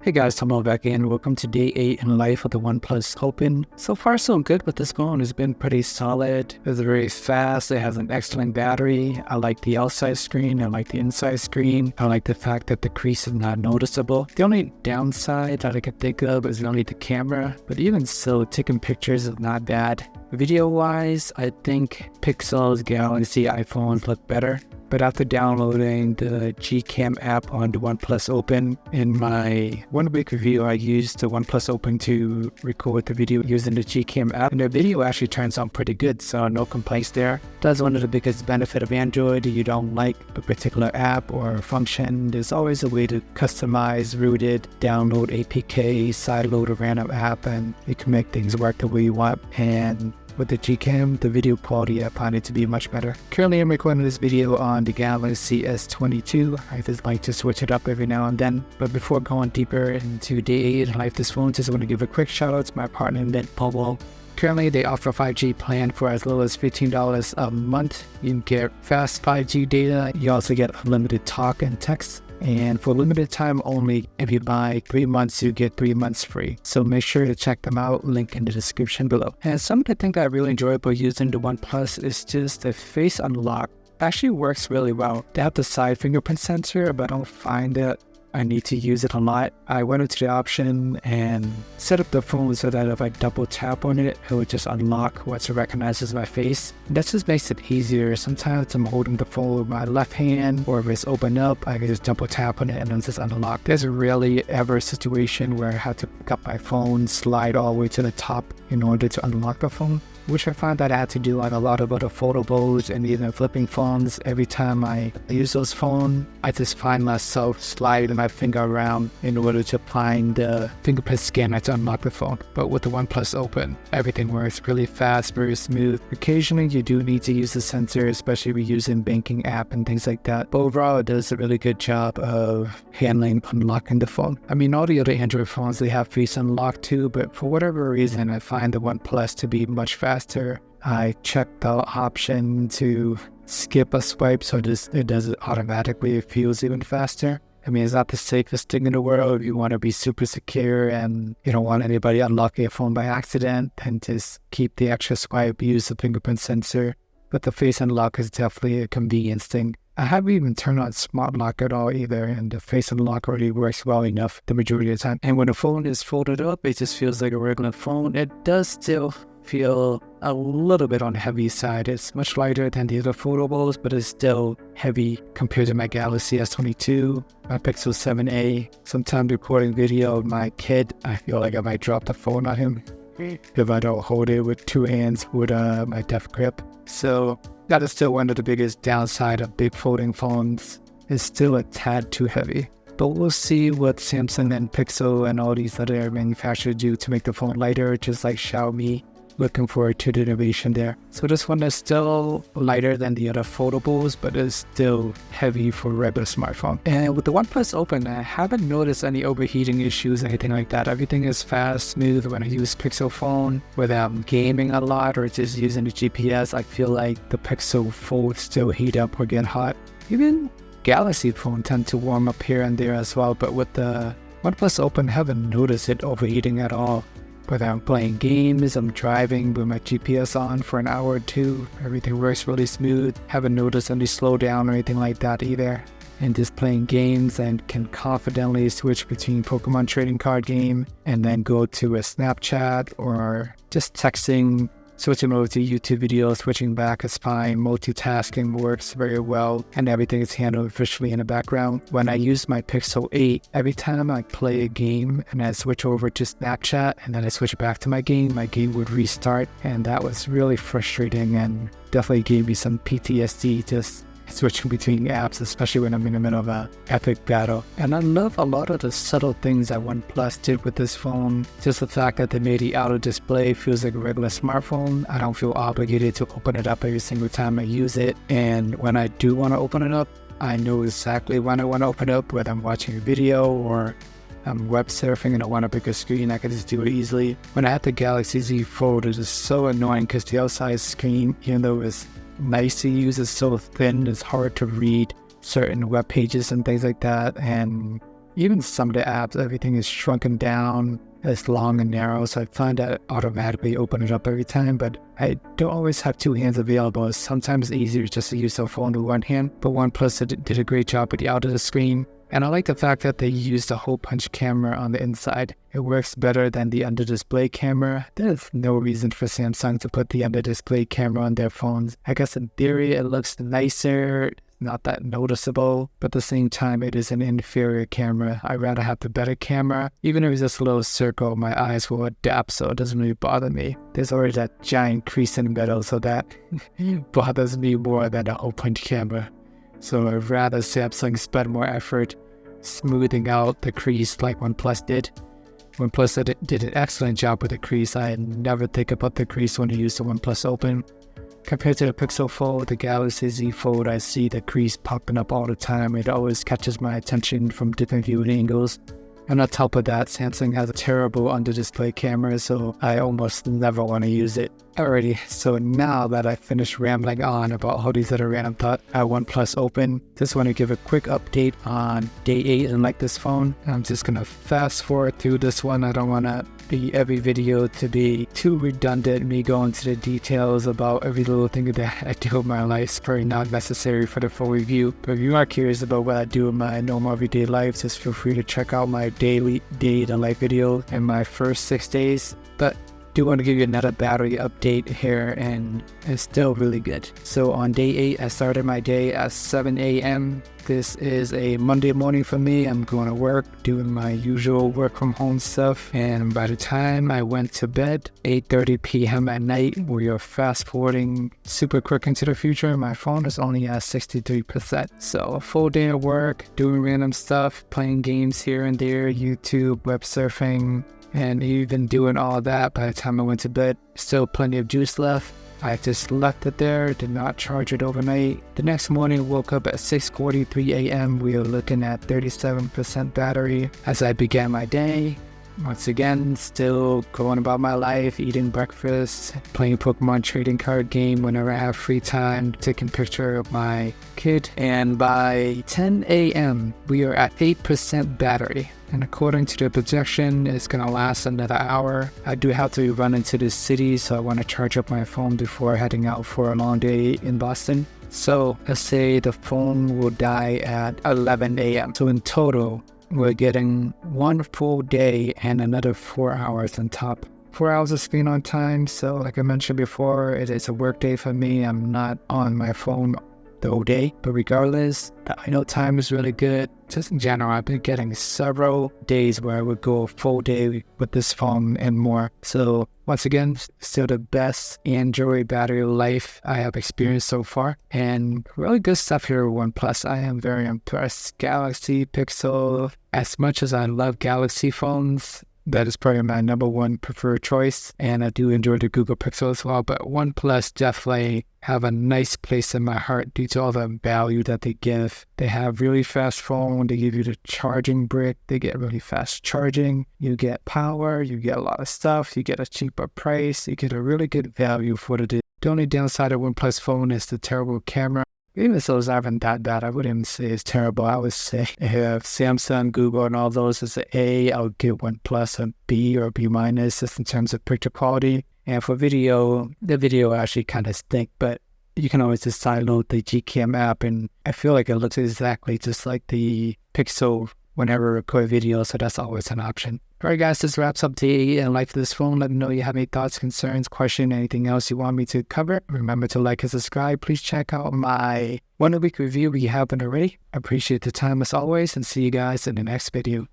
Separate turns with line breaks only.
Hey guys, Tom back in. Welcome to day 8 in life of the OnePlus Open. So far so good with this phone. It's been pretty solid. It's very fast. It has an excellent battery. I like the outside screen. I like the inside screen. I like the fact that the crease is not noticeable. The only downside that I can think of is really the camera. But even so, taking pictures is not bad. Video-wise, I think Pixel's Galaxy iPhones look better. But after downloading the Gcam app on the OnePlus Open, in my 1 week review, I used the OnePlus Open to record the video using the Gcam app. And the video actually turns out pretty good, so no complaints there. That's one of the biggest benefits of Android. You don't like a particular app or function, there's always a way to customize, root it, download APK, sideload a random app, and you can make things work the way you want. And with the Gcam, the video quality I find it to be much better. Currently, I'm recording this video on the Galaxy S22. I just like to switch it up every now and then. But before going deeper into day 8 in life of this phone, just want to give a quick shout out to my partner Mint Mobile. Currently, they offer a 5G plan for as low as $15 a month. You can get fast 5G data. You also get unlimited talk and text. And for limited time only, if you buy 3 months, you get 3 months free. So make sure to check them out, link in the description below. And some of the things that I really enjoy about using the OnePlus is just the face unlock. Actually works really well. They have the side fingerprint sensor, but I don't find that I need to use it a lot. I went into the option and set up the phone so that if I double tap on it, it would just unlock once it recognizes my face. That just makes it easier. Sometimes I'm holding the phone with my left hand, or if it's open up, I can just double tap on it and then just unlock. There's rarely ever a situation where I have to pick up my phone, slide all the way to the top in order to unlock the phone, which I find that I had to do on a lot of other foldables and even flipping phones. Every time I use those phones, I just find myself sliding my finger around in order to find the fingerprint scanner to unlock the phone. But with the OnePlus Open, everything works really fast, very smooth. Occasionally, you do need to use the sensor, especially if you're using banking app and things like that. But overall, it does a really good job of handling unlocking the phone. I mean, all the other Android phones, they have face unlock too, but for whatever reason, I find the OnePlus to be much faster. I checked the option to skip a swipe, so it does it automatically. It feels even faster. I mean, it's not the safest thing in the world. If you want to be super secure and you don't want anybody unlocking your phone by accident, then just keep the extra swipe, use the fingerprint sensor. But the face unlock is definitely a convenience thing. I haven't even turned on smart lock at all either, and the face unlock already works well enough the majority of the time. And when the phone is folded up, it just feels like a regular phone. It does still feel a little bit on the heavy side. It's much lighter than the other foldables, but it's still heavy compared to my Galaxy S22, my Pixel 7a. Sometimes recording video of my kid, I feel like I might drop the phone on him if I don't hold it with 2 hands with my deft grip. So that is still one of the biggest downside of big folding phones. It's still a tad too heavy. But we'll see what Samsung and Pixel and all these other manufacturers do to make the phone lighter, just like Xiaomi. Looking forward to the innovation there. So this one is still lighter than the other foldables, but it's still heavy for a regular smartphone. And with the OnePlus Open, I haven't noticed any overheating issues or anything like that. Everything is fast, smooth. When I use Pixel phone, whether I'm gaming a lot or just using the GPS, I feel like the Pixel Fold still heat up or get hot. Even Galaxy phone tend to warm up here and there as well, but with the OnePlus Open, I haven't noticed it overheating at all. Whether I'm playing games, I'm driving with my GPS on for an hour or two, everything works really smooth. Haven't noticed any slowdown or anything like that either. And just playing games and can confidently switch between Pokemon trading card game and then go to a Snapchat or just texting. Switching over to YouTube videos, switching back is fine. Multitasking works very well, and everything is handled visually in the background. When I use my Pixel 8, every time I play a game and I switch over to Snapchat and then I switch back to my game would restart, and that was really frustrating and definitely gave me some PTSD just switching between apps, especially when I'm in the middle of an epic battle. And I love a lot of the subtle things that OnePlus did with this phone. Just the fact that they made the outer display feels like a regular smartphone. I don't feel obligated to open it up every single time I use it. And when I do want to open it up, I know exactly when I want to open it up, whether I'm watching a video or I'm web surfing and I want a bigger screen, I can just do it easily. When I had the Galaxy Z Fold, it is so annoying because the outside screen, even though it's nice to use, is so thin, it's hard to read certain web pages and things like that. And even some of the apps, everything is shrunken down. It's long and narrow, so I find that I automatically open it up every time, but I don't always have two hands available. Sometimes it's easier just to use the phone with one hand, but OnePlus did a great job with the out of the screen. And I like the fact that they used a hole punch camera on the inside. It works better than the under display camera. There's no reason for Samsung to put the under display camera on their phones. I guess in theory it looks nicer, not that noticeable, but at the same time it is an inferior camera. I'd rather have the better camera. Even if it's just a little circle, my eyes will adapt, so it doesn't really bother me. There's already that giant crease in the middle, so that bothers me more than a hole punch camera. So I'd rather Samsung spend more effort smoothing out the crease like OnePlus did. OnePlus did an excellent job with the crease. I never think about the crease when I use the OnePlus Open. Compared to the Pixel Fold, the Galaxy Z Fold, I see the crease popping up all the time. It always catches my attention from different viewing angles. And on top of that, Samsung has a terrible under-display camera, so I almost never want to use it. Alrighty, so now that I finished rambling on about all these other random thoughts at OnePlus Open, just want to give a quick update on day 8 and like this phone. I'm just going to fast forward through this one. I don't want to be every video to be too redundant, me going into the details about every little thing that I do in my life. It's probably not necessary for the full review, but if you are curious about what I do in my normal everyday life, just feel free to check out my daily day in life video in my first 6 days. But do want to give you another battery update here, and it's still really good. So on day 8, I started my day at 7 a.m. This is a Monday morning for me. I'm going to work, doing my usual work from home stuff, and by the time I went to bed, 8:30 p.m. at night, we are fast forwarding super quick into the future. My phone is only at 63%. So a full day of work, doing random stuff, playing games here and there, YouTube, web surfing, and even doing all that, by the time I went to bed, still plenty of juice left. I just left it there, did not charge it overnight. The next morning, woke up at 6:43 a.m. We were looking at 37% battery as I began my day. Once again, still going about my life, eating breakfast, playing Pokemon trading card game whenever I have free time, taking picture of my kid. And by 10 a.m., we are at 8% battery. And according to the projection, it's going to last another hour. I do have to run into the city, so I want to charge up my phone before heading out for a long day in Boston. So let's say the phone will die at 11 a.m. So in total, we're getting 1 full day and another 4 hours on top. 4 hours of screen on time. So like I mentioned before, it is a work day for me. I'm not on my phone the whole day, but regardless, the idle time is really good. Just in general, I've been getting several days where I would go a full day with this phone and more. So once again, still the best Android battery life I have experienced so far, and really good stuff here with OnePlus. I am very impressed. Galaxy, Pixel, as much as I love Galaxy phones, that is probably my number one preferred choice, and I do enjoy the Google Pixel as well, but OnePlus definitely have a nice place in my heart due to all the value that they give. They have really fast phone, they give you the charging brick, they get really fast charging, you get power, you get a lot of stuff, you get a cheaper price, you get a really good value for the day. The only downside of OnePlus phone is the terrible camera. Even though it's not that bad, I wouldn't even say it's terrible. I would say if Samsung, Google, and all those is an A, I would give OnePlus a B or B minus just in terms of picture quality. And for video, the video actually kind of stink, but you can always just download the Gcam app, and I feel like it looks exactly just like the Pixel whenever I record video, so that's always an option. Alright guys, this wraps up day and life of this phone. Let me know if you have any thoughts, concerns, questions, anything else you want me to cover. Remember to like and subscribe. Please check out my 1 a week review if you haven't already. I appreciate the time as always, and see you guys in the next video.